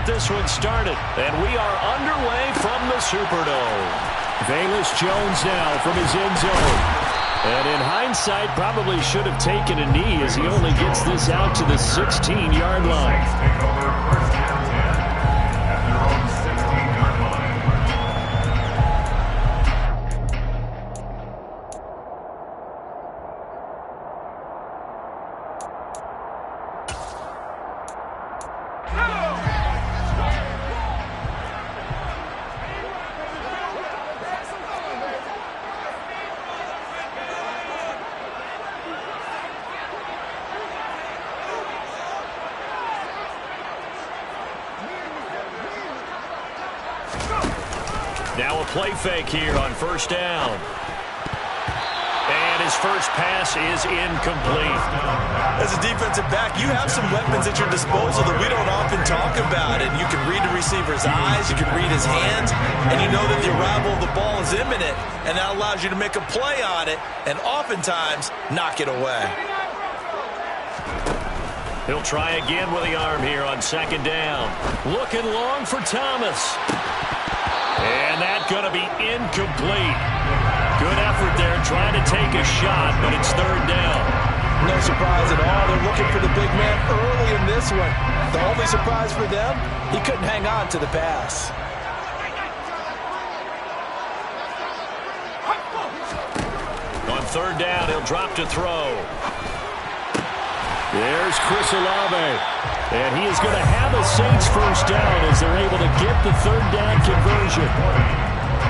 this one started. And we are underway from the Superdome. Velus Jones now from his end zone. And in hindsight, probably should have taken a knee as he only gets this out to the 16-yard line. Now a play fake here on first down. And his first pass is incomplete. As a defensive back, you have some weapons at your disposal that we don't often talk about. And you can read the receiver's eyes, you can read his hands, and you know that the arrival of the ball is imminent. And that allows you to make a play on it and oftentimes knock it away. He'll try again with the arm here on second down. Looking long for Thomas. And that's going to be incomplete. Good effort there trying to take a shot, but it's third down. No surprise at all. They're looking for the big man early in this one. The only surprise for them, he couldn't hang on to the pass. On third down, he'll drop to throw. There's Chris Olave. And he is going to have a Saints first down as they're able to get the third down conversion.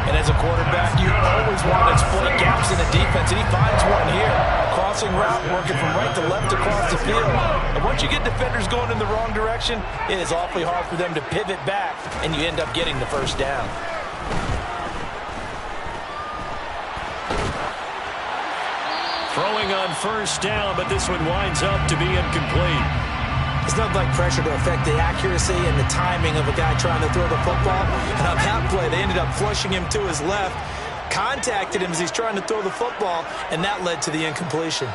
And as a quarterback, you always want to exploit gaps in the defense, and he finds one here. Crossing route, working from right to left across the field. And once you get defenders going in the wrong direction, it is awfully hard for them to pivot back, and you end up getting the first down. Throwing on first down, but this one winds up to be incomplete. It's not like pressure to affect the accuracy and the timing of a guy trying to throw the football. And on that play, they ended up flushing him to his left, contacted him as he's trying to throw the football, and that led to the incompletion.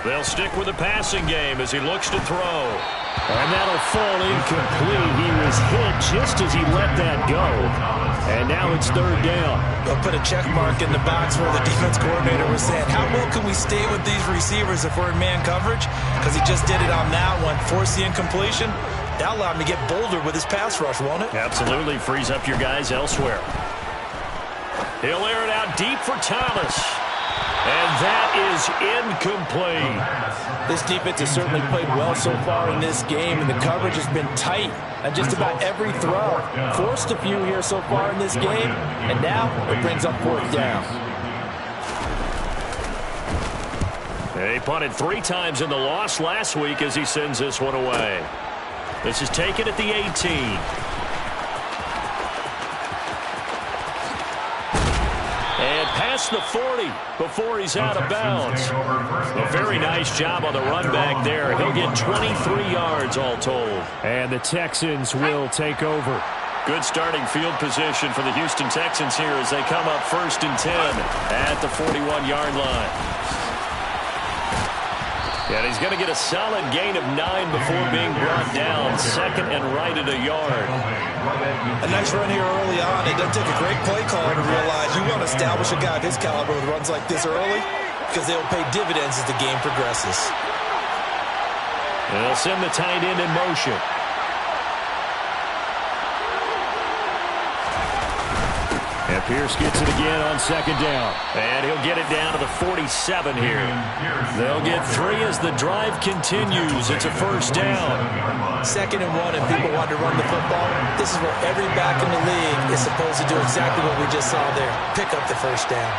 They'll stick with the passing game as he looks to throw. And that'll fall incomplete. He was hit just as he let that go. And now it's third down. They'll put a check mark in the box where the defense coordinator was saying, how well can we stay with these receivers if we're in man coverage? Because he just did it on that one. Force the incompletion. That'll allow him to get bolder with his pass rush, won't it? Absolutely. Frees up your guys elsewhere. He'll air it out deep for Thomas. And that is incomplete. This defense has certainly played well so far in this game, and the coverage has been tight on just about every throw. Forced a few here so far in this game, and now it brings up fourth down. He punted 3 times in the loss last week as he sends this one away. This is taken at the 18. And past the 40 before he's out of bounds. A very nice job on the run back there. He'll get 23 yards all told. And the Texans will take over. Good starting field position for the Houston Texans here as they come up 1st and 10 at the 41-yard line. And he's going to get a solid gain of 9 before being brought down. 2nd and right at a yard. A nice run here early on. It doesn't take a great play caller to realize you want to establish a guy of his caliber with runs like this early because they'll pay dividends as the game progresses. And they'll send the tight end in motion. And Pierce gets it again on 2nd down. And he'll get it down to the 47 here. They'll get 3 as the drive continues. It's a first down. 2nd and 1 and people want to run the football. This is where every back in the league is supposed to do exactly what we just saw there. Pick up the first down.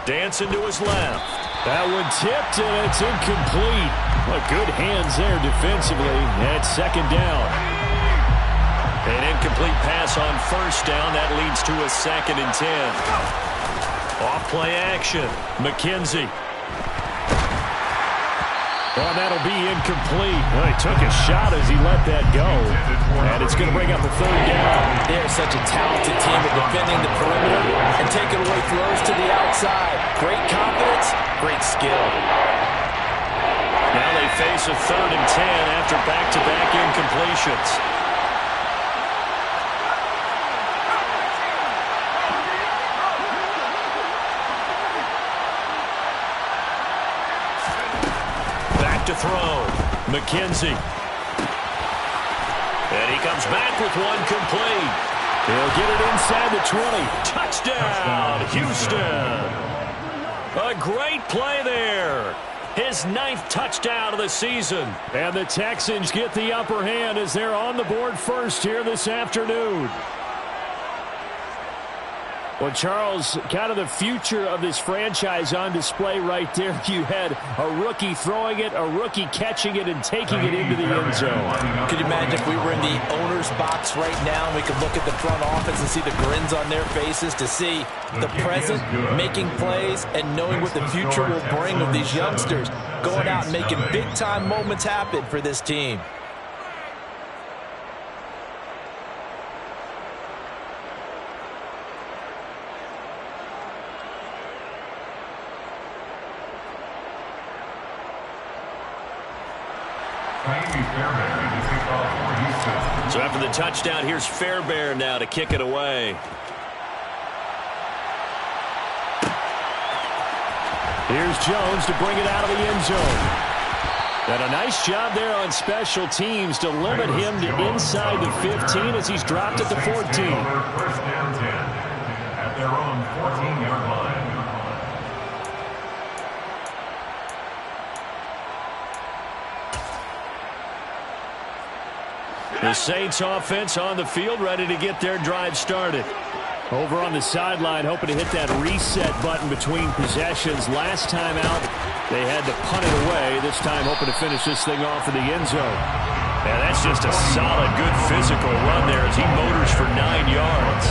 Dancing to his left. That one tipped, and it's incomplete. Well, good hands there defensively. That's 2nd down. An incomplete pass on first down. That leads to a 2nd and 10. Off play action. McKenzie. Oh, that'll be incomplete. Well, he took a shot as he let that go. And it's going to bring up a third down. They're such a talented team at defending the perimeter and taking away throws to the outside. Great confidence, great skill. Now they face a 3rd and 10 after back-to-back incompletions. To throw. McKenzie. And he comes back with one complete. He'll get it inside the 20. Touchdown, Houston. A great play there. His 9th touchdown of the season. And the Texans get the upper hand as they're on the board first here this afternoon. Well, Charles, kind of the future of this franchise on display right there. You had a rookie throwing it, a rookie catching it, and taking it into the end zone. Could you imagine if we were in the owner's box right now and we could look at the front office and see the grins on their faces, to see the present making plays and knowing what the future will bring of these youngsters going out and making big-time moments happen for this team. So after the touchdown, here's Fairbairn now to kick it away. Here's Jones to bring it out of the end zone. And a nice job there on special teams to limit him to inside the 15 as he's dropped at the 14. First down 10 at their own 14-yard line. The Saints offense on the field, ready to get their drive started. Over on the sideline, hoping to hit that reset button between possessions. Last time out, they had to punt it away. This time, hoping to finish this thing off in the end zone. And that's just a solid, good physical run there as he motors for 9 yards.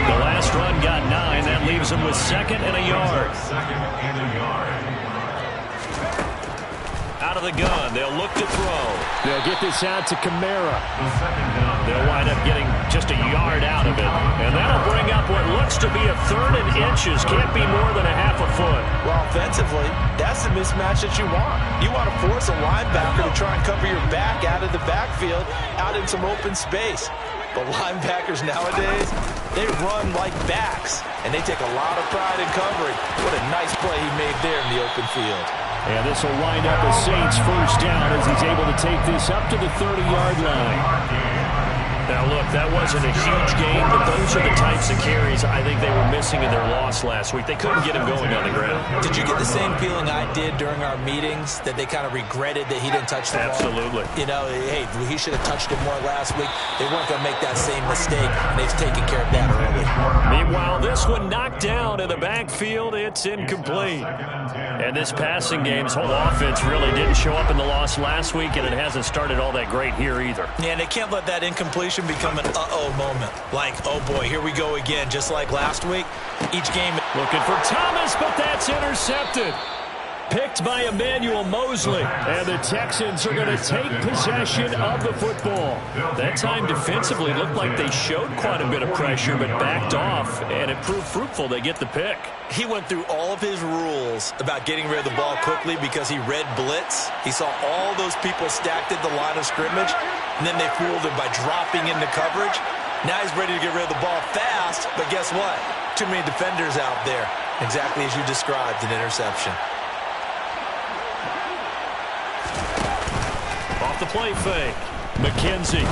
The last run got 9. That leaves him with 2nd and a yard. Out of the gun, they'll look to throw. They'll get this out to Kamara. They'll wind up getting just a yard out of it. And that'll bring up what looks to be a 3rd and inches. Can't be more than a half a foot. Well, offensively, that's the mismatch that you want. You want to force a linebacker to try and cover your back out of the backfield, out in some open space. But linebackers nowadays, they run like backs, and they take a lot of pride in covering. What a nice play he made there in the open field. And this will wind up a Saints first down as he's able to take this up to the 30-yard line. Now, look, that wasn't a huge game, but those are the types of carries I think they were missing in their loss last week. They couldn't get him going on the ground. Did you get the same feeling I did during our meetings, that they kind of regretted that he didn't touch the ball? Absolutely. You know, hey, he should have touched it more last week. They weren't going to make that same mistake, and they've taken care of that early. Meanwhile, this one knocked down in the backfield. It's incomplete. And this passing game's whole offense really didn't show up in the loss last week, and it hasn't started all that great here either. Yeah, and they can't let that incompletion become an uh-oh moment. Like, oh boy, here we go again, just like last week. Each game looking for Thomas, but that's intercepted. Picked by Emmanuel Mosley. And the Texans are going to take possession of the football. That time defensively looked like they showed quite a bit of pressure, but backed off, and it proved fruitful. They get the pick. He went through all of his rules about getting rid of the ball quickly because he read blitz. He saw all those people stacked at the line of scrimmage, and then they fooled him by dropping into coverage. Now he's ready to get rid of the ball fast, but guess what? Too many defenders out there. Exactly as you described, an interception. Off the play fake. McKenzie.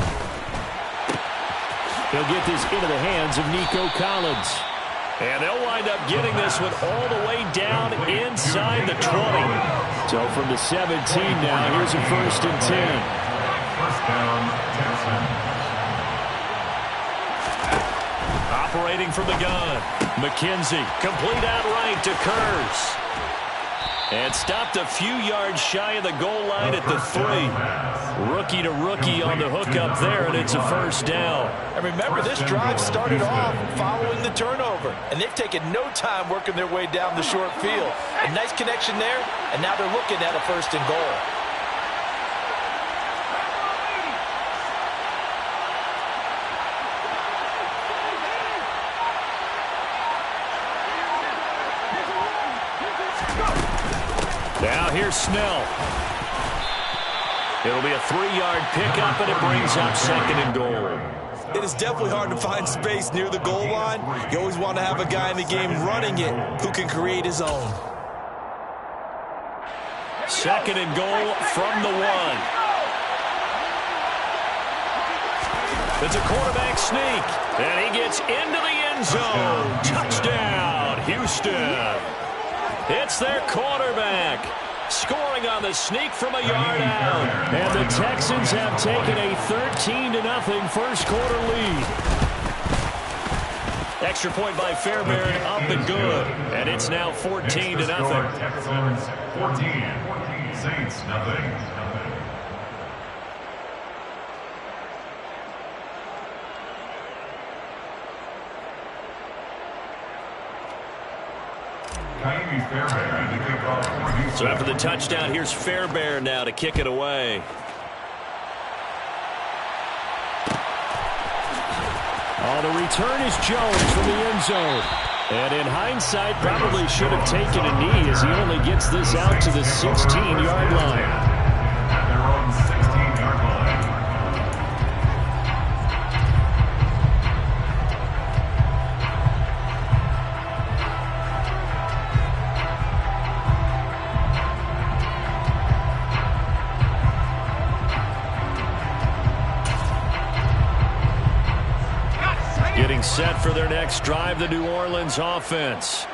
He'll get this into the hands of Nico Collins. And they'll wind up getting this one all the way down inside the 20. So from the 17 now, here's a 1st and 10. First down, Texans. Operating from the gun. McKenzie, complete outright to Kurz. And stopped a few yards shy of the goal line at the 3. Rookie to rookie on the hook up there, and it's a first down. And remember, this drive started off following the turnover, and they've taken no time working their way down the short field. A nice connection there, and now they're looking at a first and goal. Now here's Snell. It'll be a 3-yard pickup, and it brings up second and goal. It is definitely hard to find space near the goal line. You always want to have a guy in the game running it who can create his own. Second and goal from the 1. It's a quarterback sneak, and he gets into the end zone. Touchdown, Houston. It's their quarterback, scoring on the sneak from a yard out. And the Texans have taken a 13-0 first quarter lead. Extra point by Fairbairn, up and good. And it's now 14-0. Texans 14, Saints nothing. So after the touchdown, here's Fairbairn now to kick it away. Oh, the return is Jones from the end zone. And in hindsight, probably should have taken a knee as he only gets this out to the 16-yard line. At their own 16-yard line. Getting set for their next drive, the New Orleans offense.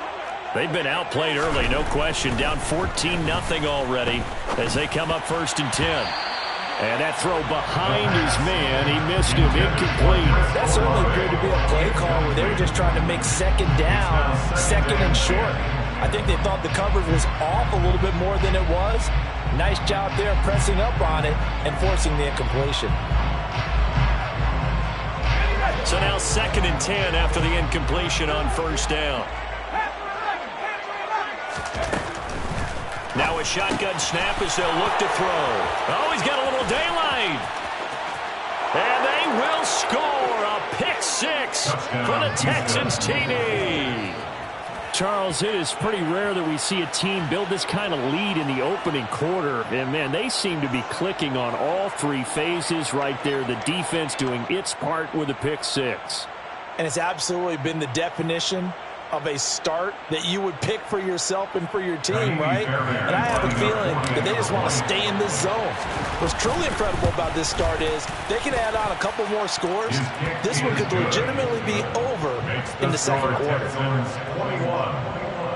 They've been outplayed early, no question. Down 14-0 already as they come up 1st and 10. And that throw behind his man, he missed him, incomplete. That certainly appeared to be a play call where they were just trying to make second down, second and short. I think they thought the coverage was off a little bit more than it was. Nice job there pressing up on it and forcing the incompletion. So now 2nd and 10 after the incompletion on 1st down. Now a shotgun snap as they'll look to throw. Oh, he's got a little daylight. And they will score a pick 6 for the Texans TD. Charles, it is pretty rare that we see a team build this kind of lead in the opening quarter. And, man, they seem to be clicking on all 3 phases right there. The defense doing its part with a pick 6. And it's absolutely been the definition of a start that you would pick for yourself and for your team, right? And I have a feeling that they just want to stay in this zone. What's truly incredible about this start is they can add on a couple more scores. This one could legitimately be over in the second quarter.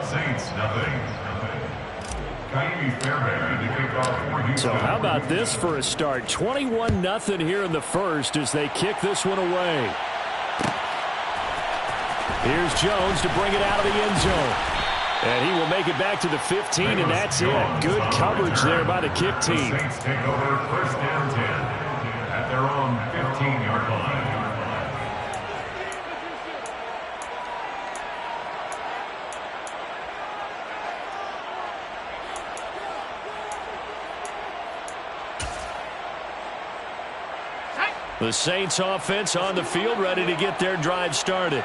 Saints nothing. So how about this for a start? 21-0 here in the first as they kick this one away. Here's Jones to bring it out of the end zone. And he will make it back to the 15, and that's it. Good coverage there by the kick team. Saints take over 1st and 10 at their own 15-yard line. The Saints offense on the field ready to get their drive started.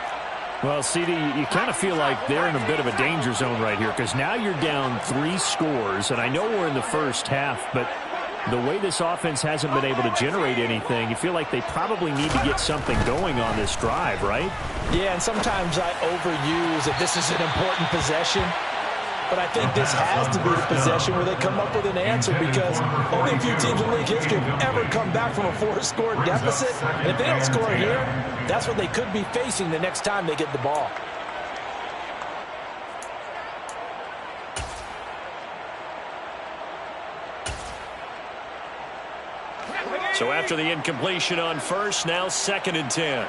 Well, CD, you kind of feel like they're in a bit of a danger zone right here because now you're down 3 scores, and I know we're in the first half, but the way this offense hasn't been able to generate anything, you feel like they probably need to get something going on this drive, right? Yeah, and sometimes I overuse that this is an important possession. But I think this has to be the possession where they come up with an answer because only a few teams in league history have ever come back from a 4-score deficit. And if they don't score here, that's what they could be facing the next time they get the ball. So after the incompletion on 1st, now 2nd and 10.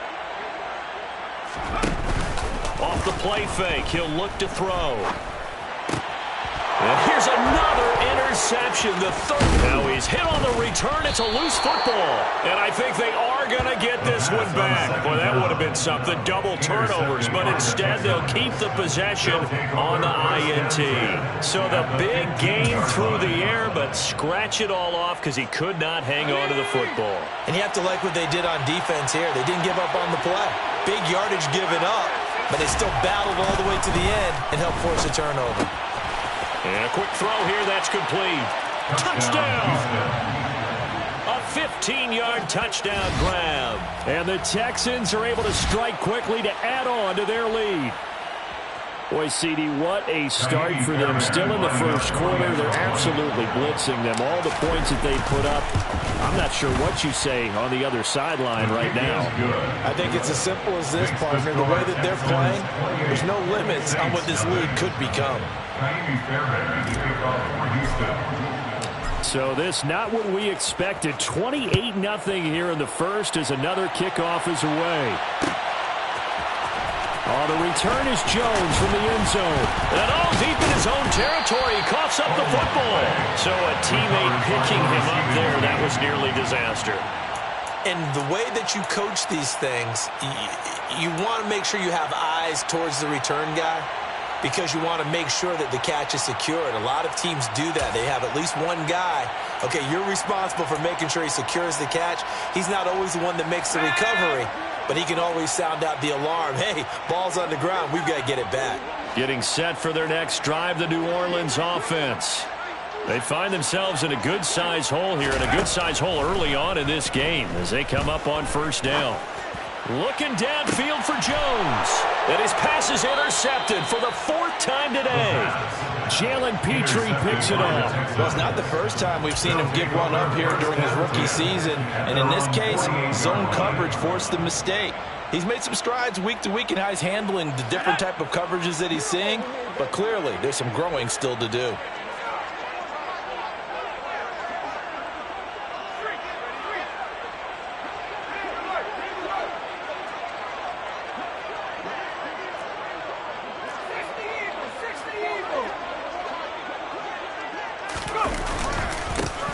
Off the play fake, he'll look to throw. And here's There's another interception, the third. Now he's hit on the return. It's a loose football. And I think they are going to get this one back. Boy, that would have been something. Double turnovers. But instead, they'll keep the possession on the INT. So the big gain through the air, but scratch it all off because he could not hang on to the football. And you have to like what they did on defense here. They didn't give up on the play. Big yardage given up, but they still battled all the way to the end and helped force a turnover. And a quick throw here, that's complete. Touchdown! A 15-yard touchdown grab. And the Texans are able to strike quickly to add on to their lead. Boy, CD, what a start for them. Still in the first quarter, they're absolutely blitzing them. All the points that they put up, I'm not sure what you say on the other sideline right now. I think it's as simple as this, partner. The way that they're playing, there's no limits on what this league could become. So this not what we expected. 28-0 here in the first as another kickoff is away. Oh, the return is Jones from the end zone. And all deep in his own territory. He coughs up the football. So a teammate picking him up there. That was nearly disaster. And the way that you coach these things, you want to make sure you have eyes towards the return guy because you want to make sure that the catch is secured. A lot of teams do that. They have at least one guy. Okay, you're responsible for making sure he secures the catch. He's not always the one that makes the recovery, but he can always sound out the alarm. Hey, ball's on the ground. We've got to get it back. Getting set for their next drive, the New Orleans offense. They find themselves in a good-sized hole here, and a good-sized hole early on in this game as they come up on first down. Looking downfield for Jones. And his pass is intercepted for the fourth time today. Jalen Petrie picks it off. Well, it's not the first time we've seen him give one up here during his rookie season. And in this case, zone coverage forced the mistake. He's made some strides week to week in how he's handling the different type of coverages that he's seeing. But clearly, there's some growing still to do.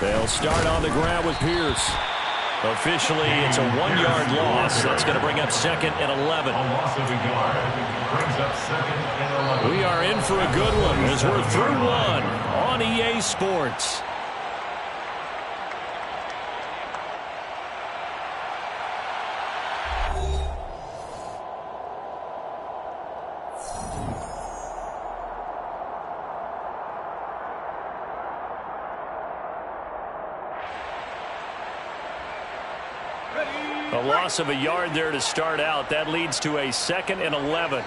They'll start on the ground with Pierce. Officially, it's a 1-yard loss. That's going to bring up 2nd and 11. We are in for a good one as we're through one on EA Sports. A loss of a yard there to start out. That leads to a 2nd and 11.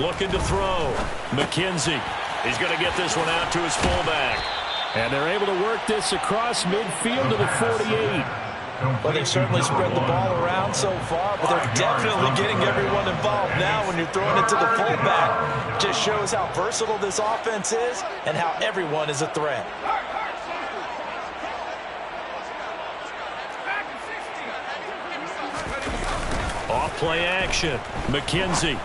Looking to throw. McKenzie. He's going to get this one out to his fullback. And they're able to work this across midfield to the 48. Well, they've certainly spread the ball around so far, but they're definitely getting everyone involved now when you're throwing it to the fullback. Just shows how versatile this offense is and how everyone is a threat. Off play action. McKenzie.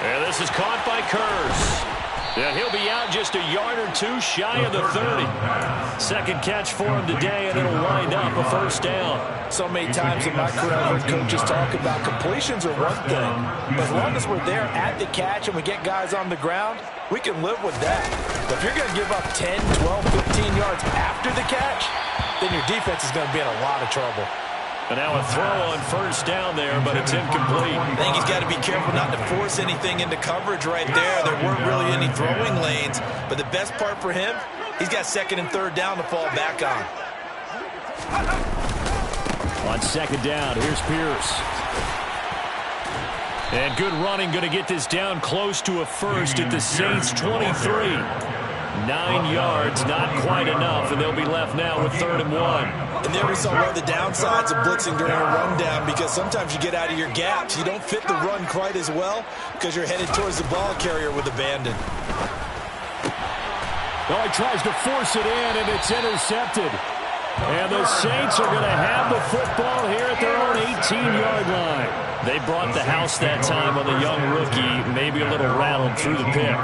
And this is caught by Kurz. And he'll be out just a yard or two shy of the 30. Second catch for him today, and it'll wind up a first down. So many times in my career, I've heard coaches talk about completions are one thing. But as long as we're there at the catch and we get guys on the ground, we can live with that. But if you're going to give up 10, 12, 15 yards after the catch, then your defense is going to be in a lot of trouble. And now a throw on first down there, but it's incomplete. I think he's got to be careful not to force anything into coverage right there. There weren't really any throwing lanes. But the best part for him, he's got 2nd and 3rd down to fall back on. On 2nd down, here's Pierce. And good running, going to get this down close to a first at the Saints' 23. 9 yards, not quite enough, and they'll be left now with 3rd and 1. And there we saw one of the downsides of blitzing during a rundown, because sometimes you get out of your gaps. You don't fit the run quite as well because you're headed towards the ball carrier with abandon. Oh, he tries to force it in, and it's intercepted. And the Saints are going to have the football here at their own 18-yard line. They brought the house that time on the young rookie, maybe a little rattled through the pick.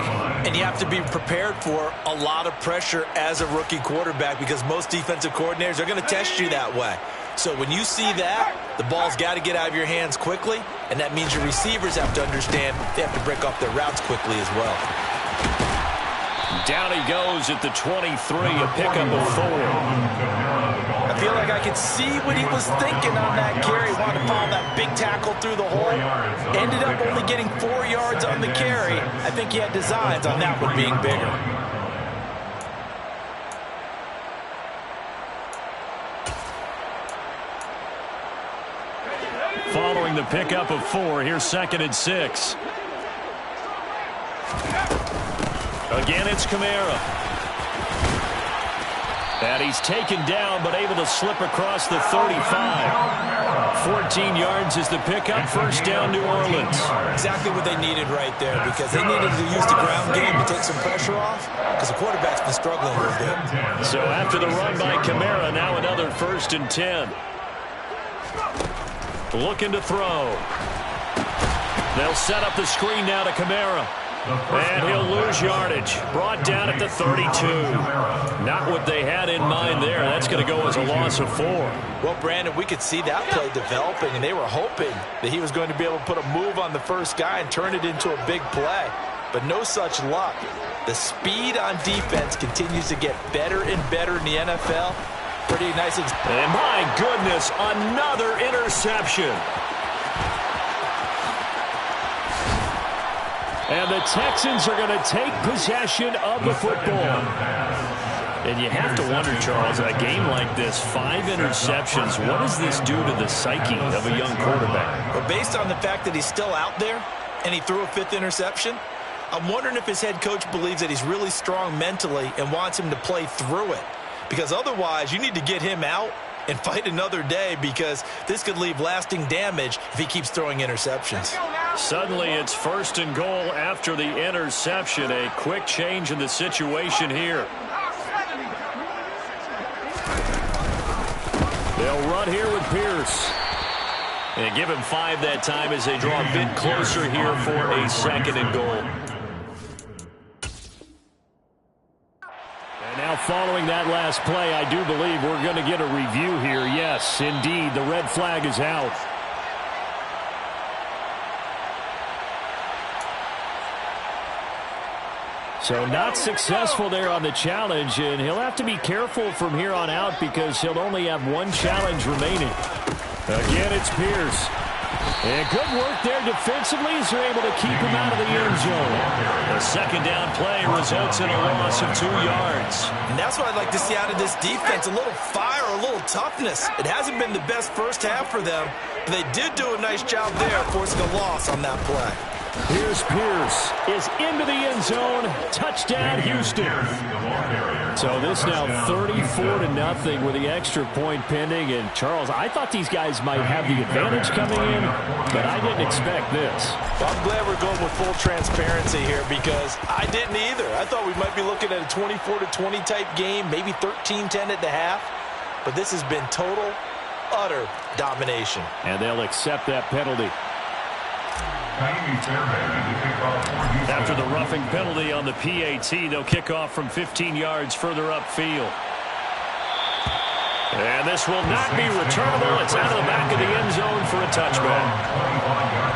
And you have to be prepared for a lot of pressure as a rookie quarterback because most defensive coordinators are going to test you that way. So when you see that, the ball's got to get out of your hands quickly, and that means your receivers have to understand they have to break off their routes quickly as well. Down he goes at the 23, a pickup of 4. I feel like I could see what he was thinking on that carry. Wanted to follow that big tackle through the hole. Ended up only getting 4 yards on the carry. I think he had designs on that one being bigger. Following the pickup of 4, here's 2nd and 6. Again, it's Kamara. And he's taken down, but able to slip across the 35. 14 yards is the pickup. First down, New Orleans. Exactly what they needed right there because they needed to use the ground game to take some pressure off because the quarterback's been struggling a little bit. So after the run by Kamara, now another 1st and 10. Looking to throw. They'll set up the screen now to Kamara. And he'll lose yardage. Brought down at the 32. Not what they had in mind there. That's going to go as a loss of 4. Well, Brandon, we could see that play developing, and they were hoping that he was going to be able to put a move on the first guy and turn it into a big play. But no such luck. The speed on defense continues to get better and better in the NFL. Pretty nice. And my goodness, another interception. And the Texans are going to take possession of the football. And you have to wonder, Charles, in a game like this, 5 interceptions, what does this do to the psyche of a young quarterback? Well, based on the fact that he's still out there and he threw a 5th interception, I'm wondering if his head coach believes that he's really strong mentally and wants him to play through it. Because otherwise, you need to get him out and fight another day because this could leave lasting damage if he keeps throwing interceptions. Suddenly, it's 1st and goal after the interception. A quick change in the situation here. They'll run here with Pierce. And give him 5 that time as they draw a bit closer here for a 2nd and goal. Now, following that last play, I do believe we're going to get a review here. Yes, indeed, the red flag is out. So not successful there on the challenge, and he'll have to be careful from here on out because he'll only have 1 challenge remaining. Again, it's Pierce. And good work there defensively as they're able to keep him out of the end zone. The 2nd down play results in a loss of 2 yards. And that's what I'd like to see out of this defense, a little fire, a little toughness. It hasn't been the best first half for them, but they did do a nice job there forcing a loss on that play. Here's Pierce, is into the end zone. Touchdown, Houston. So this now 34-0 with the extra point pending. And Charles, I thought these guys might have the advantage coming in, but I didn't expect this. Well, I'm glad we're going with full transparency here because I didn't either. I thought we might be looking at a 24-20 type game, maybe 13-10 at the half. But this has been total, utter domination. And they'll accept that penalty. After the roughing penalty on the PAT, they'll kick off from 15 yards further upfield. And this will not be returnable. It's out of the back of the end zone for a touchback.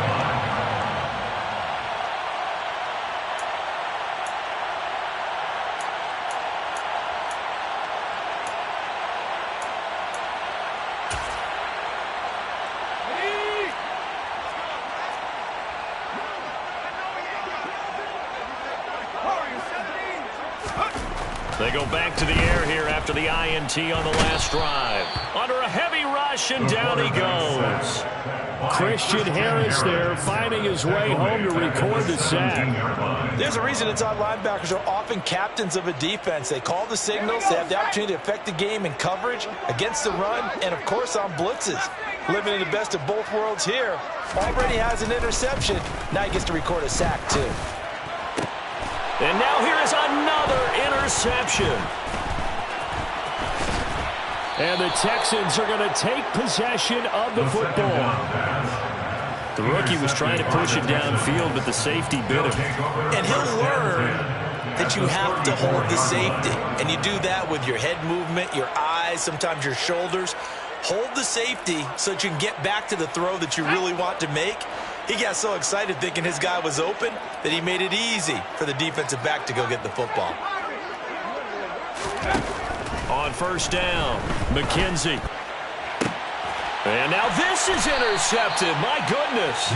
They go back to the air here after the INT on the last drive. Under a heavy rush, and down he goes. Christian Harris there finding his way home to record the sack. There's a reason inside linebackers are often captains of a defense. They call the signals. They have the opportunity to affect the game in coverage, against the run, and, of course, on blitzes. Living in the best of both worlds here. Already has an interception. Now he gets to record a sack, too. And now here is another interception. And the Texans are going to take possession of the football. The rookie was trying to push it downfield, but the safety bit him. And he'll learn that you have to hold the safety. And you do that with your head movement, your eyes, sometimes your shoulders. Hold the safety so that you can get back to the throw that you really want to make. He got so excited thinking his guy was open that he made it easy for the defensive back to go get the football. On first down, McKenzie. And now this is intercepted. My goodness.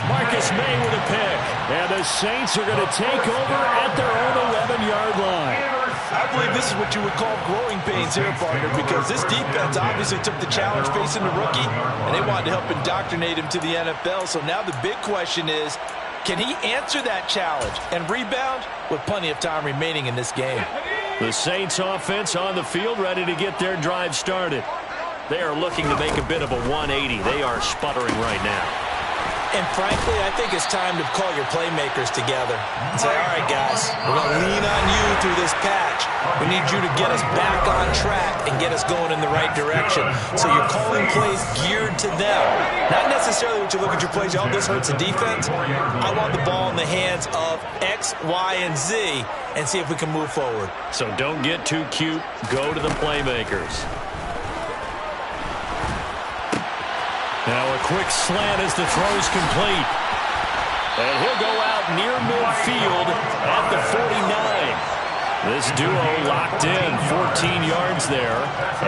Marcus May with a pick. And the Saints are going to take over at their own 11-yard line. I believe this is what you would call growing pains here, partner, because this defense obviously took the challenge facing the rookie, and they wanted to help indoctrinate him to the NFL. So now the big question is, can he answer that challenge and rebound with plenty of time remaining in this game? The Saints offense on the field, ready to get their drive started. They are looking to make a bit of a 180. They are sputtering right now. And frankly, I think it's time to call your playmakers together and say, all right, guys, we're going to lean on you through this patch. We need you to get us back on track and get us going in the right direction. So you're calling plays geared to them. Not necessarily what you look at your plays, oh, this hurts the defense. I want the ball in the hands of X, Y, and Z and see if we can move forward. So don't get too cute. Go to the playmakers. Now a quick slant as the throw's complete. And he'll go out near midfield at the 49. This duo locked in, 14 yards there,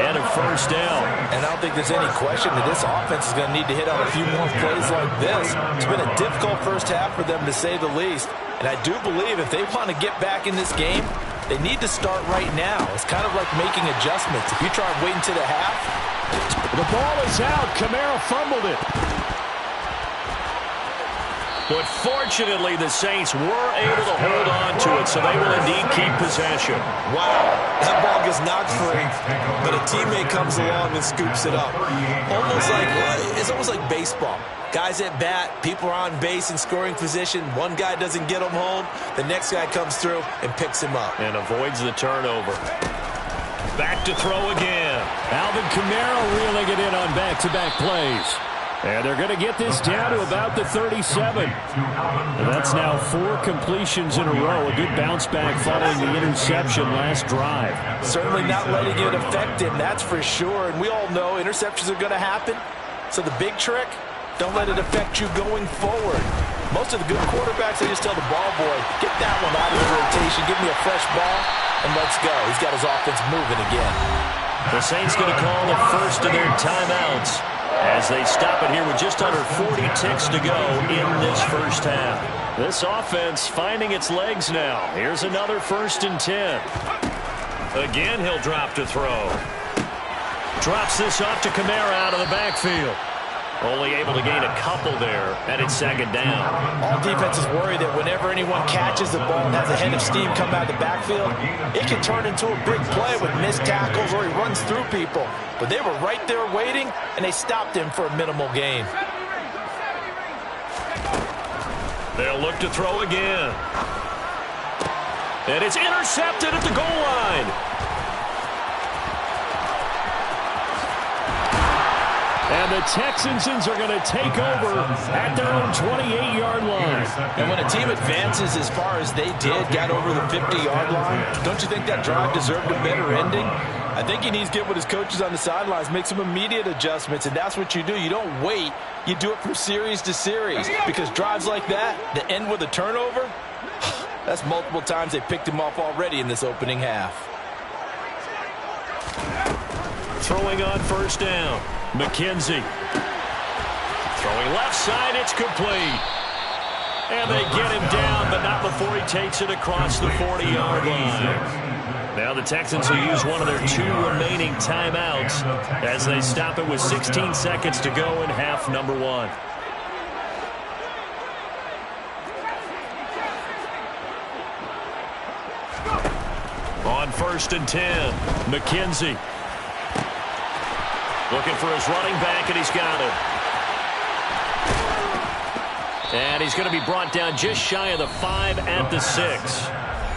and a first down. And I don't think there's any question that this offense is going to need to hit on a few more plays like this. It's been a difficult first half for them, to say the least. And I do believe if they want to get back in this game, they need to start right now. It's kind of like making adjustments. If you try and wait until the half, the ball is out. Kamara fumbled it. But fortunately, the Saints were able to hold on to it, so they will indeed keep possession. Wow, that ball gets knocked free, but a teammate comes along and scoops it up. It's almost like baseball. Guys at bat, people are on base in scoring position. One guy doesn't get him home. The next guy comes through and picks him up. And avoids the turnover. Back to throw again. Alvin Kamara reeling it in on back-to-back plays. And they're going to get this down to about the 37. And that's now 4 completions in a row. A good bounce back following the interception last drive. Certainly not letting it affect him, that's for sure. And we all know interceptions are going to happen. So the big trick, don't let it affect you going forward. Most of the good quarterbacks, they just tell the ball boy, get that one out of the rotation, give me a fresh ball, and let's go. He's got his offense moving again. The Saints going to call the first of their timeouts as they stop it here with just under 40 ticks to go in this first half. This offense finding its legs now. Here's another 1st and 10. Again, he'll drop to throw. Drops this off to Kamara out of the backfield. Only able to gain a couple there, and it's 2nd down. All defenses worry that whenever anyone catches the ball and has a head of steam come out of the backfield, it can turn into a big play with missed tackles or he runs through people. But they were right there waiting, and they stopped him for a minimal gain. They'll look to throw again. And it's intercepted at the goal line. And the Texans are going to take over at their own 28-yard line. And when a team advances as far as they did, got over the 50-yard line, don't you think that drive deserved a better ending? I think he needs to get with his coaches on the sidelines, make some immediate adjustments, and that's what you do. You don't wait. You do it from series to series, because drives like that end with a turnover, that's multiple times they picked him off already in this opening half. Throwing on first down. McKenzie. Throwing left side, it's complete. And they get him down, but not before he takes it across the 40-yard line. Now the Texans will use one of their 2 remaining timeouts as they stop it with 16 seconds to go in half number 1. On 1st and 10, McKenzie. Looking for his running back, and he's got it. And he's going to be brought down just shy of the 5 at the 6.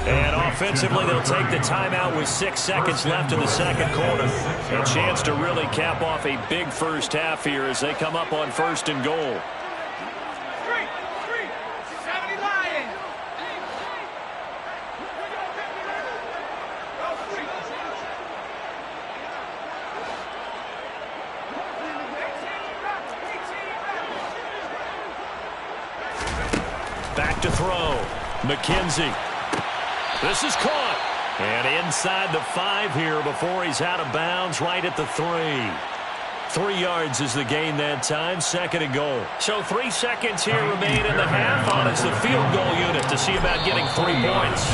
And offensively, they'll take the timeout with 6 seconds left in the second quarter. A chance to really cap off a big first half here as they come up on 1st and goal. Back to throw. McKenzie. This is caught. And inside the 5 here before he's out of bounds right at the 3. 3 yards is the gain that time. 2nd and goal. So 3 seconds here remain in the half on as the field goal unit to see about getting 3 points.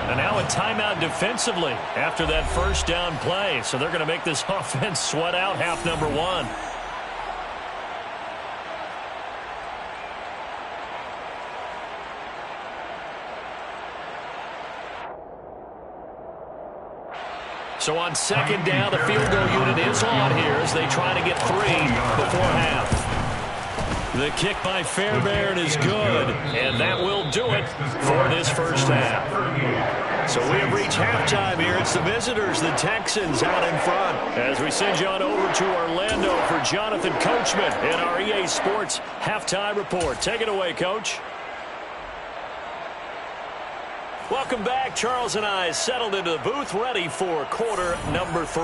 And now a timeout defensively after that first down play. So they're going to make this offense sweat out half number 1. So on 2nd down, the field goal unit is on here as they try to get 3 before half. The kick by Fairbairn is good, and that will do it for this first half. So we have reached halftime here. It's the visitors, the Texans, out in front. As we send you on over to Orlando for Jonathan Coachman in our EA Sports Halftime Report. Take it away, Coach. Welcome back. Charles and I settled into the booth, ready for quarter number 3.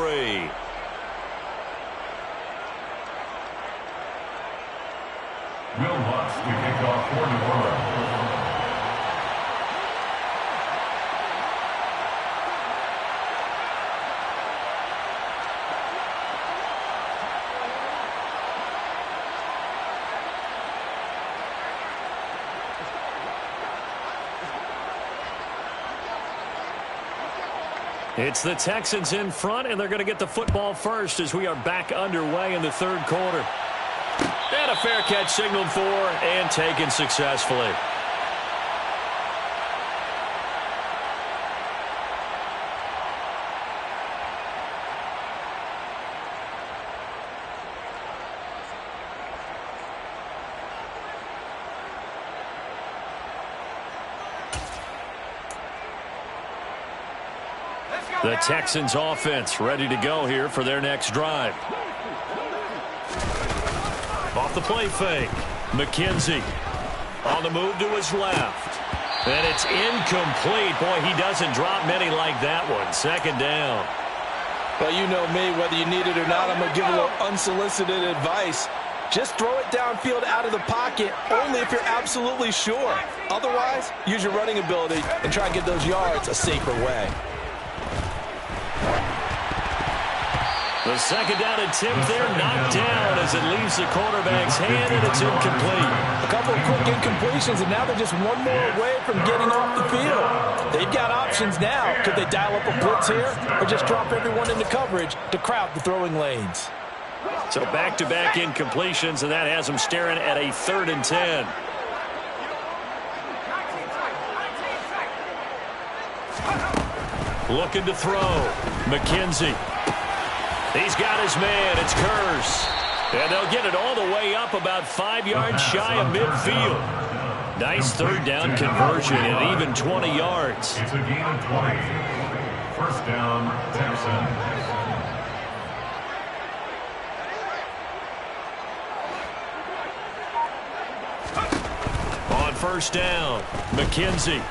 Will Lutz to kick off for New Orleans. It's the Texans in front, and they're going to get the football first as we are back underway in the 3rd quarter. And a fair catch signaled for and taken successfully. The Texans offense ready to go here for their next drive. Off the play fake. McKenzie on the move to his left. And it's incomplete. Boy, he doesn't drop many like that one. 2nd down. Well, you know me, whether you need it or not, I'm going to give a little unsolicited advice. Just throw it downfield out of the pocket only if you're absolutely sure. Otherwise, use your running ability and try and get those yards a safer way. The 2nd down attempt there knocked down as it leaves the quarterback's hand, and it's incomplete. A couple of quick incompletions, and now they're just one more away from getting off the field. They've got options now. Could they dial up a blitz here or just drop everyone into coverage to crowd the throwing lanes? So back-to-back incompletions, and that has them staring at a 3rd and 10. Looking to throw. McKenzie. He's got his man. It's Kearse. And they'll get it all the way up about 5 yards shy of midfield. Nice 3rd down conversion and even 20 yards. It's a gain of 20. 1st down, Texans. On 1st down, McKenzie.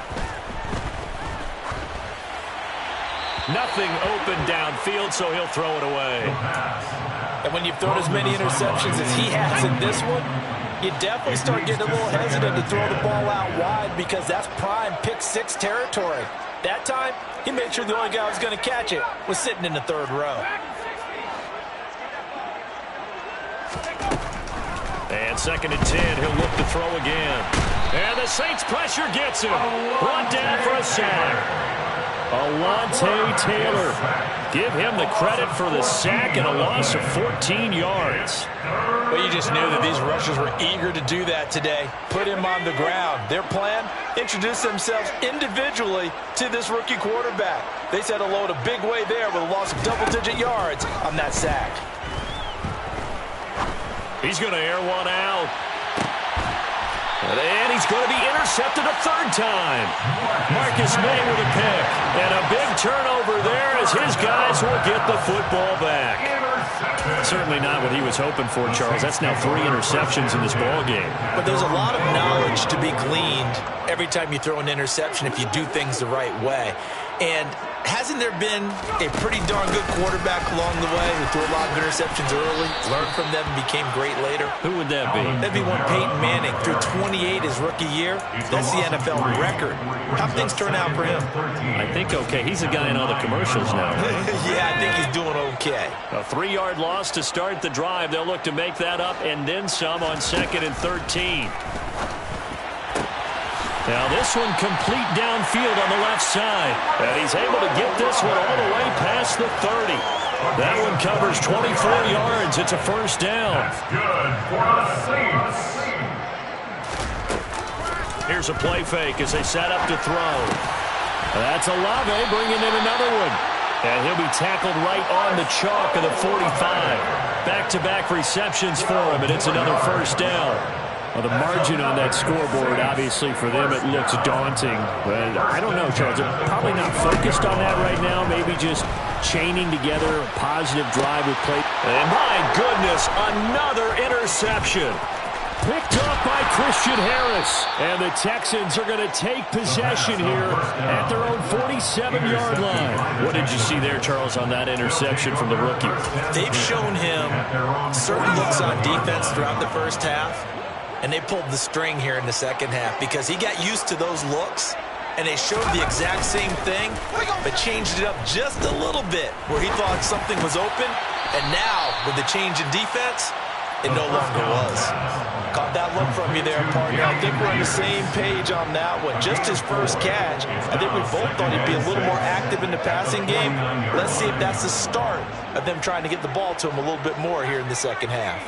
Nothing open downfield, so he'll throw it away. And when you've thrown as many interceptions as he has in this one, you definitely start getting a little hesitant to throw the ball out wide because that's prime pick-6 territory. That time, he made sure the only guy who was going to catch it was sitting in the 3rd row. And 2nd and 10, he'll look to throw again. And the Saints pressure gets him. Brought down for a sack. Alontae Taylor. Give him the credit for the sack and a loss of 14 yards. Well, you just knew that these rushers were eager to do that today. Put him on the ground. Their plan, introduce themselves individually to this rookie quarterback. They set a load a big way there with a loss of double-digit yards on that sack. He's going to air one out. And he's going to be intercepted a third time. Marcus May with a pick. And a big turnover there as his guys will get the football back. Certainly not what he was hoping for, Charles. That's now 3 interceptions in this ball game. But there's a lot of knowledge to be gleaned every time you throw an interception if you do things the right way. And hasn't there been a pretty darn good quarterback along the way who threw a lot of interceptions early, learned from them, and became great later? Who would that be? That'd be one Peyton Manning. Threw 28 his rookie year. That's the NFL record. How things turn out for him? I think okay. He's a guy in all the commercials now, right? Yeah, I think he's doing okay. A 3-yard loss to start the drive. They'll look to make that up and then some on 2nd and 13. Now this one complete downfield on the left side. And he's able to get this one all the way past the 30. That one covers 24 yards. It's a first down. That's good for the Saints. Here's a play fake as they set up to throw. That's Olave bringing in another one. And he'll be tackled right on the chalk of the 45. Back-to-back receptions for him, and it's another first down. Well, the margin on that scoreboard, obviously, for them, it looks daunting. But I don't know, Charles. They're probably not focused on that right now. Maybe just chaining together a positive drive with play. And my goodness, another interception. Picked up by Christian Harris. And the Texans are going to take possession here at their own 47-yard line. What did you see there, Charles, on that interception from the rookie? They've shown him certain looks on defense throughout the first half. And they pulled the string here in the second half because he got used to those looks, and they showed the exact same thing, but changed it up just a little bit where he thought something was open, and now, with the change in defense, it no longer was. Caught that look from you there, partner. I think we're on the same page on that one. Just his first catch. I think we both thought he'd be a little more active in the passing game. Let's see if that's the start of them trying to get the ball to him a little bit more here in the second half.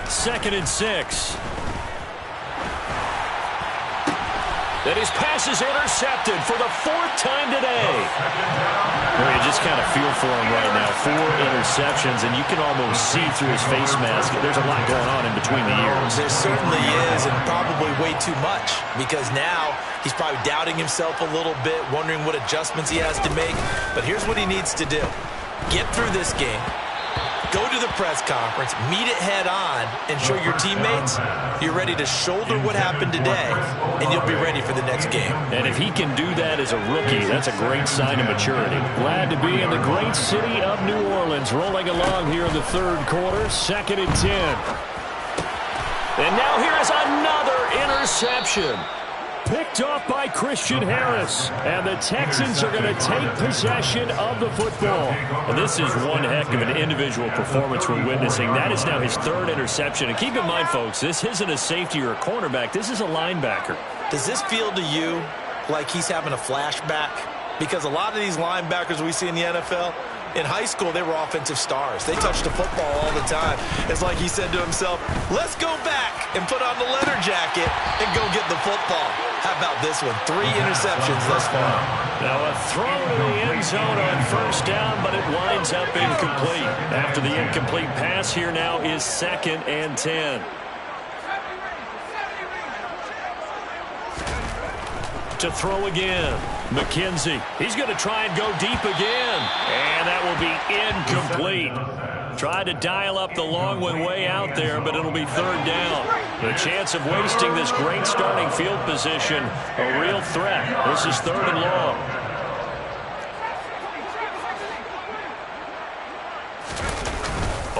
2nd and 6. And his pass is intercepted for the 4th time today. Well, you just kind of feel for him right now. 4 interceptions, and you can almost see through his face mask. There's a lot going on in between the years. There certainly is, and probably way too much, because now he's probably doubting himself a little bit, wondering what adjustments he has to make. But here's what he needs to do. Get through this game. Go to the press conference, meet it head on, and show your teammates you're ready to shoulder what happened today, and you'll be ready for the next game. And if he can do that as a rookie, that's a great sign of maturity. Glad to be in the great city of New Orleans, rolling along here in the 3rd quarter, 2nd and 10. And now here is another interception. Picked off by Christian Harris. And the Texans are going to take possession of the football. And this is one heck of an individual performance we're witnessing. That is now his 3rd interception. And keep in mind, folks, this isn't a safety or a cornerback. This is a linebacker. Does this feel to you like he's having a flashback? Because a lot of these linebackers we see in the NFL, in high school, they were offensive stars. They touched the football all the time. It's like he said to himself, let's go back and put on the leather jacket and go get the football. How about this one? 3 interceptions thus far. Now a throw to the end zone on first down, but it winds up incomplete. After the incomplete pass, here now is 2nd and 10. To throw again. McKenzie. He's going to try and go deep again. And that will be incomplete. Tried to dial up the long one way out there, but it'll be 3rd down. The chance of wasting this great starting field position, a real threat. This is 3rd and long.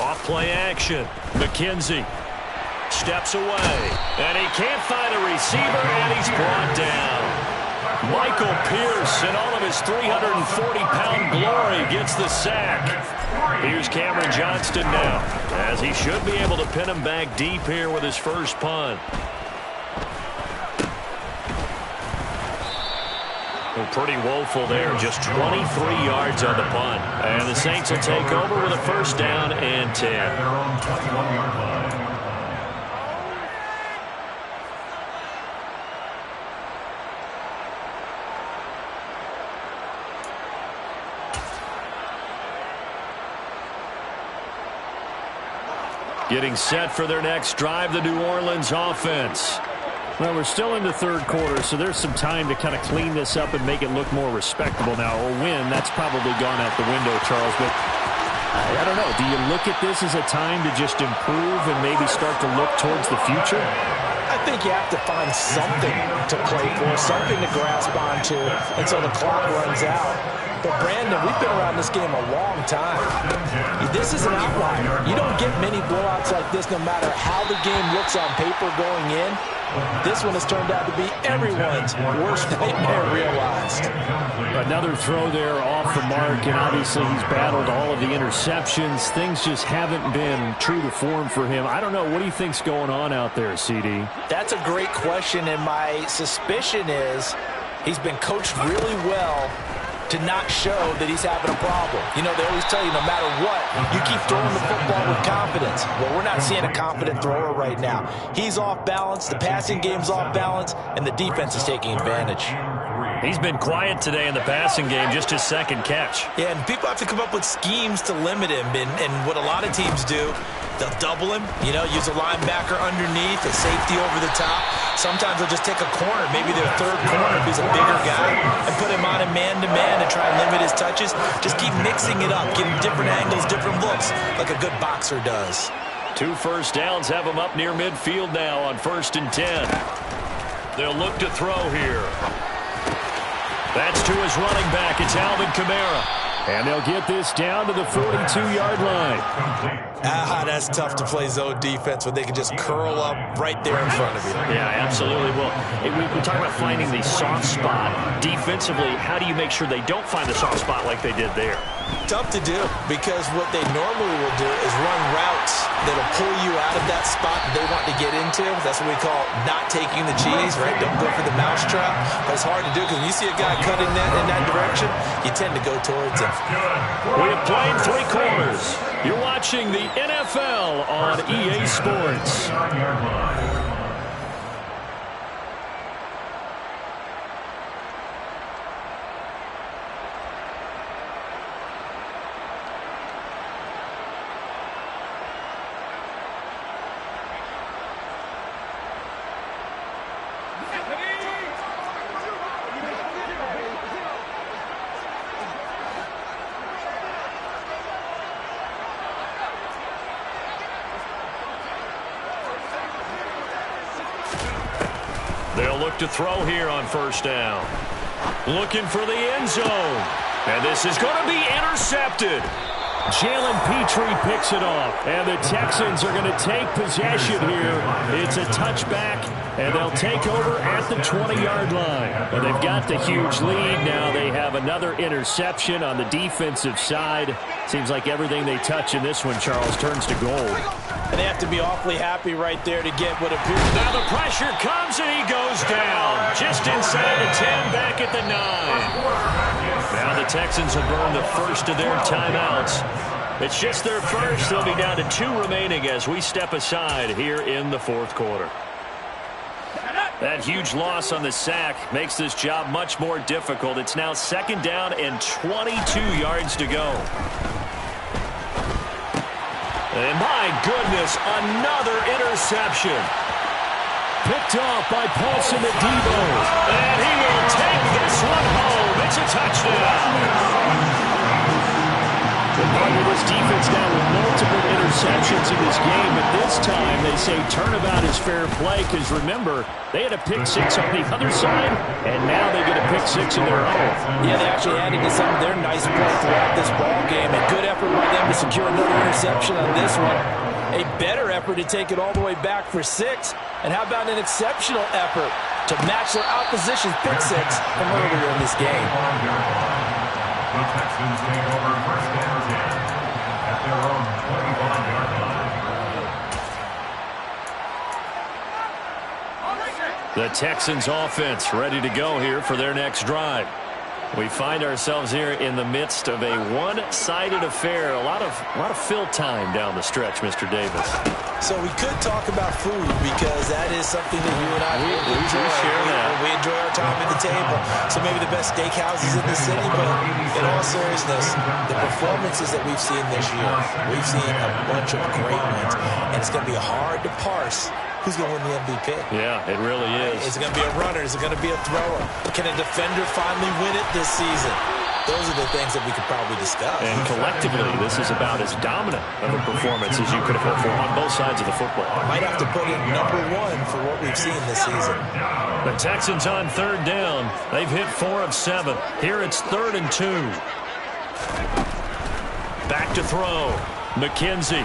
Off play action. McKenzie steps away. And he can't find a receiver, and he's brought down. Michael Pierce, in all of his 340-pound glory, gets the sack. Here's Cameron Johnston now, as he should be able to pin him back deep here with his first punt. Well, pretty woeful there, just 23 yards on the punt. And the Saints will take over with a first down and 10. Their own 21-yard line. Getting set for their next drive, the New Orleans offense. Well, we're still in the third quarter, so there's some time to kind of clean this up and make it look more respectable now. A win, that's probably gone out the window, Charles. But I don't know. Do you look at this as a time to just improve and maybe start to look towards the future? I think you have to find something to play for, something to grasp onto until the clock runs out. But, Brandon, we've been around this game a long time. This is an outlier. You don't get many blowouts like this no matter how the game looks on paper going in. This one has turned out to be everyone's worst nightmare realized. Another throw there off the mark, and obviously he's battled all of the interceptions. Things just haven't been true to form for him. I don't know. What do you think's going on out there, CD? That's a great question, and my suspicion is he's been coached really well to not show that he's having a problem. You know, they always tell you no matter what, you keep throwing the football with confidence. Well, we're not seeing a confident thrower right now. He's off balance, the passing game's off balance, and the defense is taking advantage. He's been quiet today in the passing game, just his second catch. Yeah, and people have to come up with schemes to limit him, and what a lot of teams do, they'll double him, you know, use a linebacker underneath, a safety over the top. Sometimes they'll just take a corner, maybe their third corner if he's a bigger guy, and put him on a man-to-man and try and limit his touches. Just keep mixing it up, getting different angles, different looks, like a good boxer does. 2 first downs have him up near midfield now on 1st and 10. They'll look to throw here. That's to his running back. It's Alvin Kamara. And they'll get this down to the 42-yard line. That's tough to play zone defense when they can just curl up right there in front of you. Yeah, absolutely. Well, we talk about finding the soft spot. Defensively, how do you make sure they don't find the soft spot like they did there? Tough to do, because what they normally will do is run routes that'll pull you out of that spot that they want to get into. That's what we call not taking the cheese, right? Don't go for the mousetrap. But it's hard to do, because when you see a guy cutting that in that direction, you tend to go towards him. We have played 3 quarters. You're watching the NFL on EA Sports. They'll look to throw here on 1st down. Looking for the end zone. And this is going to be intercepted. Jalen Petrie picks it off. And the Texans are going to take possession here. It's a touchback, and they'll take over at the 20-yard line. Well, they've got the huge lead. Now they have another interception on the defensive side. Seems like everything they touch in this one, Charles, turns to gold. And they have to be awfully happy right there to get what appears. Now the pressure comes, and he goes down. Just inside the 10, back at the 9. Now the Texans have burned the first of their timeouts. It's just their first. They'll be down to 2 remaining as we step aside here in the 4th quarter. That huge loss on the sack makes this job much more difficult. It's now 2nd down and 22 yards to go. And my goodness, another interception. Picked off by Paulson Adebo. And he will take this one home. It's a touchdown. This defense now with multiple interceptions in this game, but this time they say turnabout is fair play, because remember, they had a pick 6 on the other side, and now they get a pick 6 of their own. Yeah, they actually added to some of their nice play throughout this ball game. A good effort by them to secure another interception on this one. A better effort to take it all the way back for 6. And how about an exceptional effort to match their opposition's pick 6 from earlier in this game. The Texans take over 1st and 10 at their own 21-yard line. The Texans offense ready to go here for their next drive. We find ourselves here in the midst of a one-sided affair. A lot of fill time down the stretch, Mr. Davis. So we could talk about food because that is something that you and I enjoy. We enjoy our time at the table. So maybe the best steakhouses in the city, but in all seriousness, the performances that we've seen this year, we've seen a bunch of great ones, and it's going to be hard to parse who's going to win the MVP. Yeah, it really is. Is it going to be a runner? Is it going to be a thrower? Can a defender finally win it this season? Those are the things that we could probably discuss. And collectively, this is about as dominant of a performance as you could have hoped for on both sides of the football. Might have to put it #1 for what we've seen this season. The Texans on 3rd down. They've hit 4 of 7. Here it's 3rd and 2. Back to throw. McKenzie.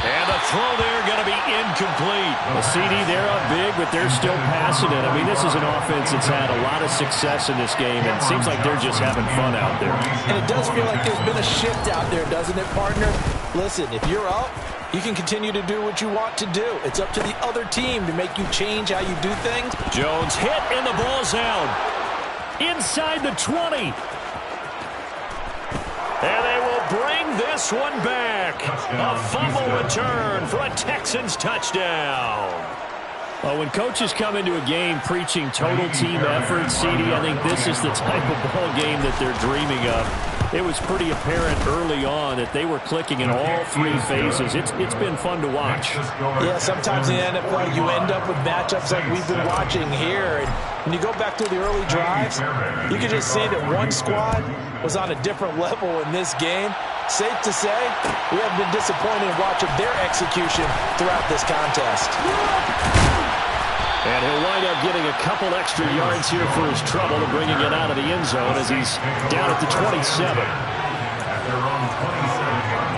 And the throw there going to be incomplete. The CD, they're up big, but they're still passing it. I mean, this is an offense that's had a lot of success in this game, and it seems like they're just having fun out there. And it does feel like there's been a shift out there, doesn't it, partner? Listen, if you're up, you can continue to do what you want to do. It's up to the other team to make you change how you do things. Jones hit, and the ball's out. Inside the 20. And they will bring this one back. A fumble return for a Texans touchdown. Well, when coaches come into a game preaching total team effort, CD, I think this is the type of ball game that they're dreaming of. It was pretty apparent early on that they were clicking in all 3 phases. It's been fun to watch. Yeah, sometimes in the NFL you end up with matchups like we've been watching here. And when you go back to the early drives, you can just see that one squad was on a different level in this game. Safe to say, we have been disappointed in watching their execution throughout this contest. And he'll wind up getting a couple extra yards here for his trouble and bringing it out of the end zone as he's down at the 27. At their own 27-yard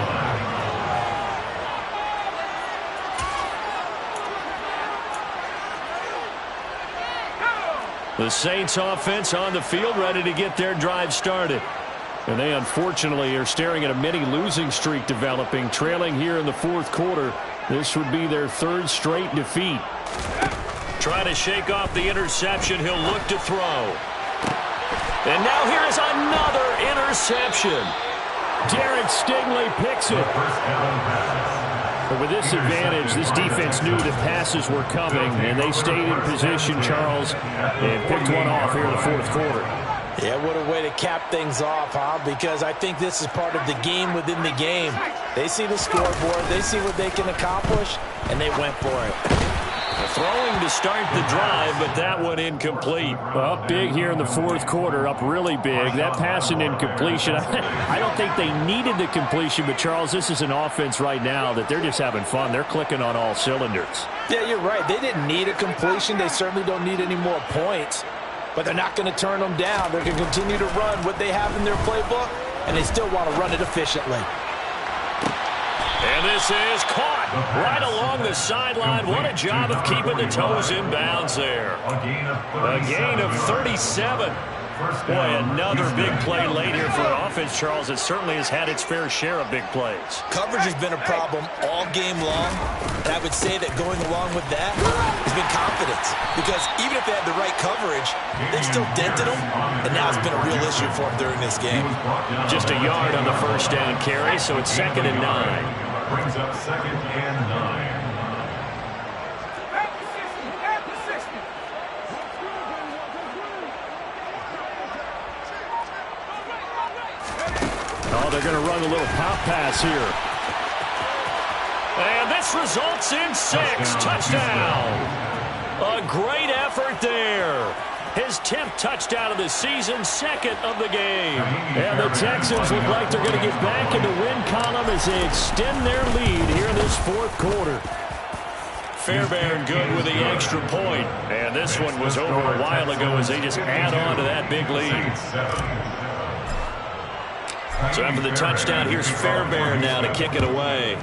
line. The Saints offense on the field, ready to get their drive started. And they unfortunately are staring at a mini losing streak developing, trailing here in the 4th quarter. This would be their 3rd straight defeat. Trying to shake off the interception. He'll look to throw. And now here is another interception. Derek Stingley picks it. But with this advantage, this defense knew that passes were coming, and they stayed in position, Charles, and picked one off here in the 4th quarter. Yeah, what a way to cap things off, huh? Because I think this is part of the game within the game. They see the scoreboard, they see what they can accomplish, and they went for it. Throwing to start the drive, but that one incomplete. Well, up big here in the 4th quarter, up really big. That pass and incompletion, I don't think they needed the completion, but Charles, this is an offense right now that they're just having fun. They're clicking on all cylinders. Yeah, you're right. They didn't need a completion. They certainly don't need any more points, but they're not going to turn them down. They're going to continue to run what they have in their playbook, and they still want to run it efficiently. And this is caught right along the sideline. What a job of keeping the toes in bounds there. A gain of 37. Boy, another big play late here for an offense, Charles. It certainly has had its fair share of big plays. Coverage has been a problem all game long, and I would say that going along with that has been confidence. Because even if they had the right coverage, they've still dented them, and now it's been a real issue for them during this game. Just a yard on the 1st down carry, so it's 2nd and 9. Brings up 2nd and 9. Oh, they're going to run a little pop pass here. And this results in 6. Touchdown. A great effort there. His 10th touchdown of the season, 2nd of the game. And the Texans look like they're going to get back in the win column as they extend their lead here in this 4th quarter. Fairbairn good with the extra point. And this one was over a while ago as they just add on to that big lead. So after the touchdown, here's Fairbairn now to kick it away.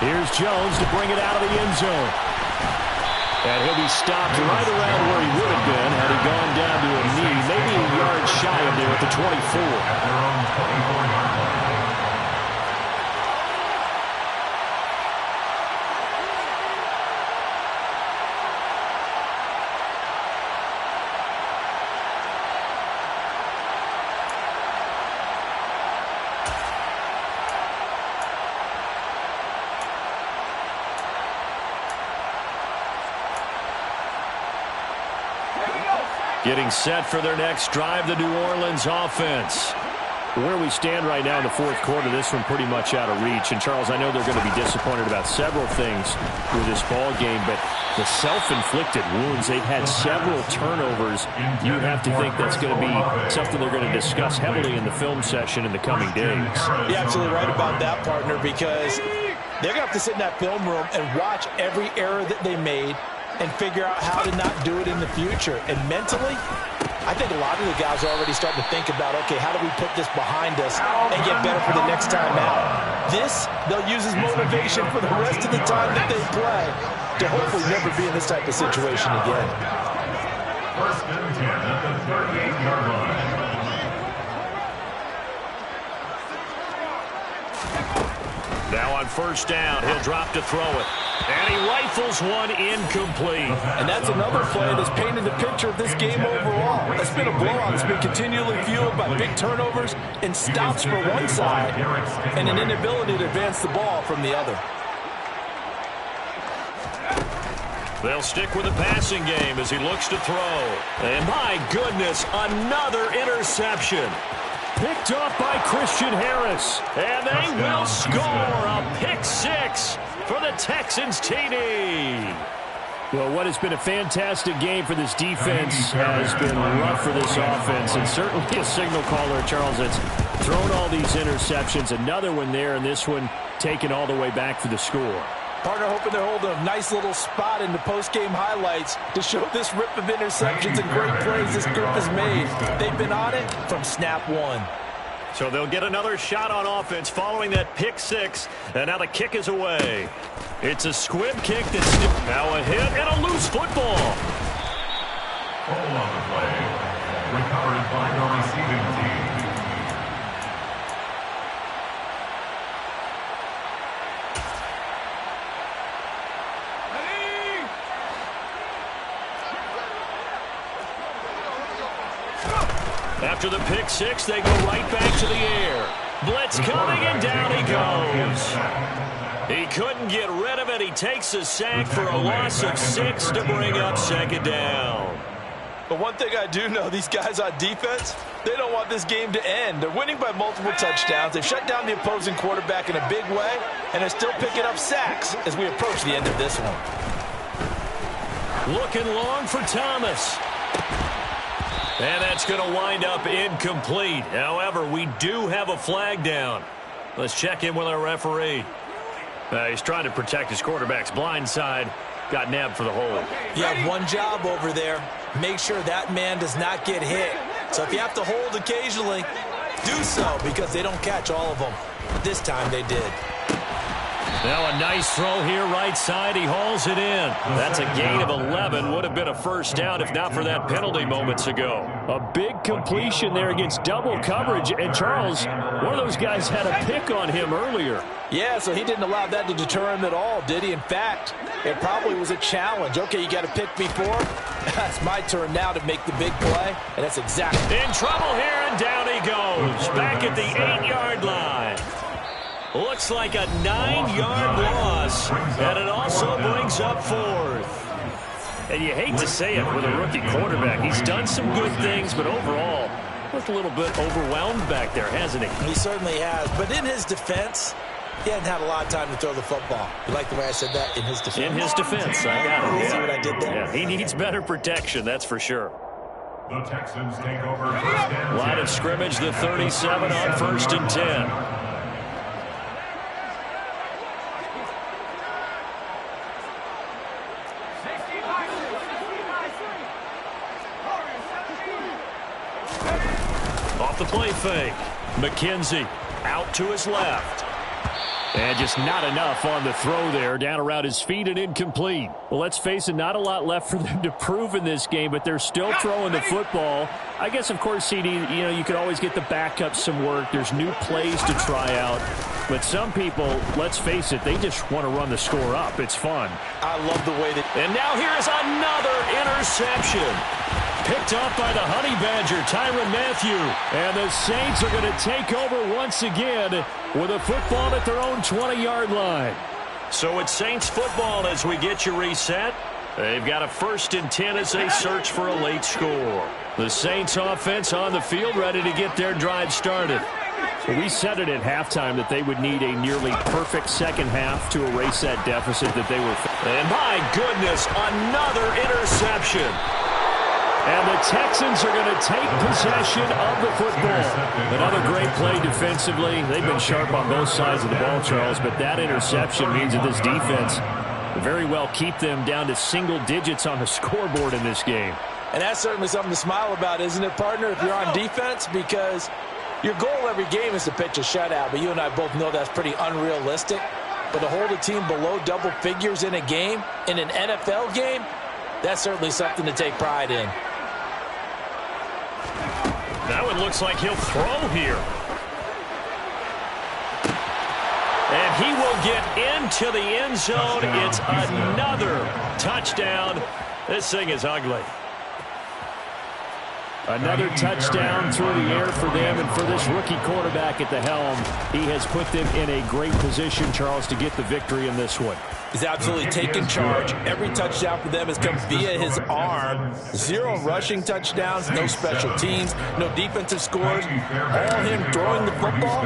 Here's Jones to bring it out of the end zone. And he'll be stopped right around where he would have been had he gone down to a knee, maybe a yard shy of there at the 24. At their own 24-yard line. Getting set for their next drive, the New Orleans offense. Where we stand right now in the fourth quarter, this one pretty much out of reach. And, Charles, I know they're going to be disappointed about several things with this ball game, but the self-inflicted wounds, they've had several turnovers. You have to think that's going to be something they're going to discuss heavily in the film session in the coming days. You're absolutely right about that, partner, because they're going to have to sit in that film room and watch every error that they made and figure out how to not do it in the future. And mentally, I think a lot of the guys are already starting to think about, okay, how do we put this behind us and get better for the next time out? This, they'll use as motivation for the rest of the time that they play to hopefully never be in this type of situation again. First and 10 at the 38-yard line. Now on first down, he'll drop to throw it. And he rifles one incomplete. And that's another play that's painted the picture of this game overall. It's been a blowout. It's been continually fueled by big turnovers and stops for one side and an inability to advance the ball from the other. They'll stick with the passing game as he looks to throw. And my goodness, another interception. Picked off by Christian Harris. And they will score a pick six for the Texans TD. Well, what has been a fantastic game for this defense has been rough for this offense, and certainly a signal caller, Charles, that's thrown all these interceptions. Another one there, and this one taken all the way back for the score. Partner hoping they're holding a nice little spot in the post-game highlights to show this rip of interceptions and great plays this group has made. They've been on it from snap one. So they'll get another shot on offense following that pick six. And now the kick is away. It's a squib kick that's now a hit and a loose football. Hold on the play. Recovered by the receiving team. After the pick six, they go right back to the air. Blitz coming, and down he goes. He couldn't get rid of it. He takes a sack for a loss of 6 to bring up second down. But one thing I do know, these guys on defense, they don't want this game to end. They're winning by multiple touchdowns. They've shut down the opposing quarterback in a big way, and they're still picking up sacks as we approach the end of this one. Looking long for Thomas. And that's going to wind up incomplete. However, we do have a flag down. Let's check in with our referee. He's trying to protect his quarterback's blind side. Got nabbed for the hold. You have one job over there. Make sure that man does not get hit. So if you have to hold occasionally, do so, because they don't catch all of them. This time they did. Now a nice throw here right side. He hauls it in. That's a gain of 11. Would have been a first down if not for that penalty moments ago. A big completion there against double coverage. And Charles, one of those guys had a pick on him earlier. Yeah, so he didn't allow that to deter him at all, did he? In fact, it probably was a challenge. Okay, you got a pick before. That's my turn now to make the big play. And that's exactly. In trouble here, and down he goes. Back at the 8-yard line. Looks like a 9-yard loss, and it also brings up fourth. And you hate to say it with a rookie quarterback. He's done some good things, but overall, looked a little bit overwhelmed back there, hasn't he? He certainly has. But in his defense, he hadn't had a lot of time to throw the football. You like the way I said that? In his defense? In his defense, I got it. You see what I did there? Yeah, he needs better protection, that's for sure. The Texans take over first and 10. Line of scrimmage, the 37 on first and 10. Off the play fake. McKenzie out to his left. And just not enough on the throw there. Down around his feet and incomplete. Well, let's face it, not a lot left for them to prove in this game, but they're still throwing the football. I guess, of course, CD, you could always get the backup some work. There's new plays to try out. But some people, let's face it, they just want to run the score up. It's fun. I love the way that... And now here's another interception. Picked off by the Honey Badger, Tyrann Mathieu. And the Saints are going to take over once again with a football at their own 20-yard line. So it's Saints football as we get you reset. They've got a 1st and 10 as they search for a late score. The Saints offense on the field ready to get their drive started. Well, we said it at halftime that they would need a nearly perfect second half to erase that deficit that they were. And my goodness, another interception. And the Texans are going to take possession of the football. Another great play defensively. They've been sharp on both sides of the ball, Charles, but that interception means that this defense will very well keep them down to single digits on the scoreboard in this game. And that's certainly something to smile about, isn't it, partner, if you're on defense? Because your goal every game is to pitch a shutout, but you and I both know that's pretty unrealistic. But to hold a team below double figures in a game, in an NFL game, that's certainly something to take pride in. Now it looks like he'll throw here. And he will get into the end zone. It's another touchdown. This thing is ugly. Another touchdown through the air for them, and for this rookie quarterback at the helm, he has put them in a great position, Charles, to get the victory in this one. He's absolutely taken charge. Every touchdown for them has come via his arm. 0 rushing touchdowns, no special teams, no defensive scores. All him throwing the football.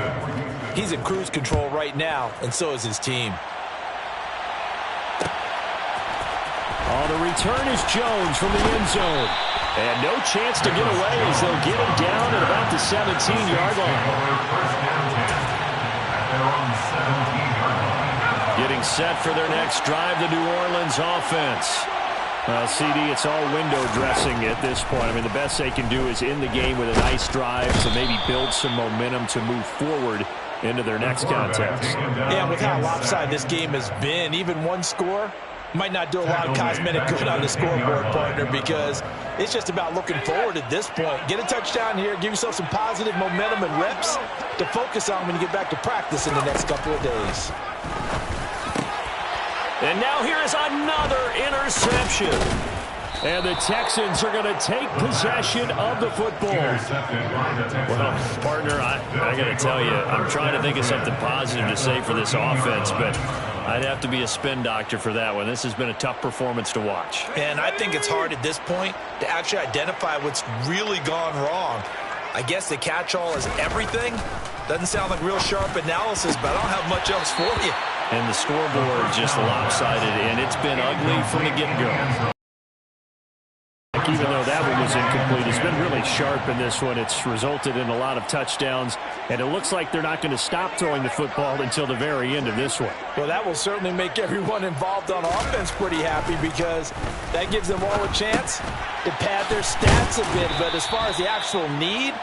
He's in cruise control right now, and so is his team. On the return is Jones from the end zone. And no chance to get away as they'll get him down at about the 17-yard line. Getting set for their next drive, the New Orleans offense. Well, CD, it's all window dressing at this point. I mean, the best they can do is end the game with a nice drive to maybe build some momentum to move forward into their next contest. Yeah, with how lopsided this game has been, even one score might not do a lot of cosmetic good on the scoreboard, partner, because it's just about looking forward at this point. Get a touchdown here, give yourself some positive momentum and reps to focus on when you get back to practice in the next couple of days. And now here is another interception. And the Texans are going to take possession of the football. Well, partner, I got to tell you, I'm trying to think of something positive to say for this offense, but I'd have to be a spin doctor for that one. This has been a tough performance to watch. And I think it's hard at this point to actually identify what's really gone wrong. I guess the catch-all is everything. Doesn't sound like real sharp analysis, but I don't have much else for you. And the scoreboard just lopsided, and it's been ugly from the get-go. Even though that one was incomplete, it's been really sharp in this one. It's resulted in a lot of touchdowns, and it looks like they're not going to stop throwing the football until the very end of this one. Well, that will certainly make everyone involved on offense pretty happy, because that gives them all a chance to pad their stats a bit. But as far as the actual need,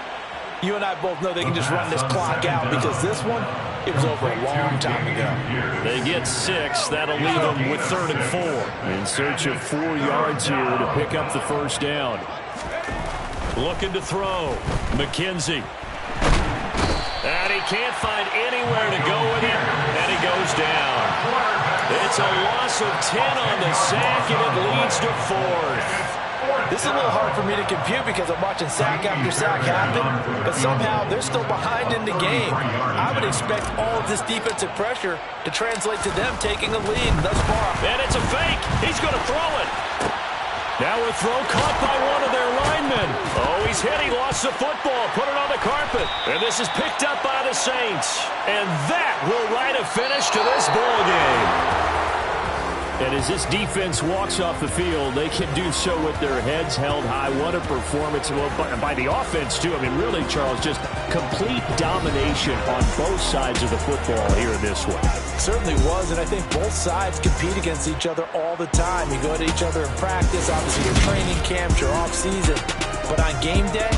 you and I both know they can just run this clock out, because this one, it was over a long time ago. They get 6. That'll leave them with 3rd and 4. In search of 4 yards here to pick up the first down. Looking to throw. McKenzie. And he can't find anywhere to go with it, and he goes down. It's a loss of 10 on the sack, and it leads to 4th. This is a little hard for me to compute because I'm watching sack after sack happen, but somehow they're still behind in the game. I would expect all of this defensive pressure to translate to them taking a lead thus far. And it's a fake. He's going to throw it. Now a throw caught by one of their linemen. Oh, he's hit. He lost the football. Put it on the carpet. And this is picked up by the Saints. And that will write a finish to this ball game. And as this defense walks off the field, they can do so with their heads held high. What a performance by the offense, too. I mean, really, Charles, just complete domination on both sides of the football here in this one. Certainly was, and I think both sides compete against each other all the time. You go to each other in practice, obviously your training camps, your off-season. But on game day,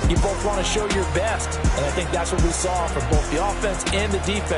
you both want to show your best. And I think that's what we saw from both the offense and the defense.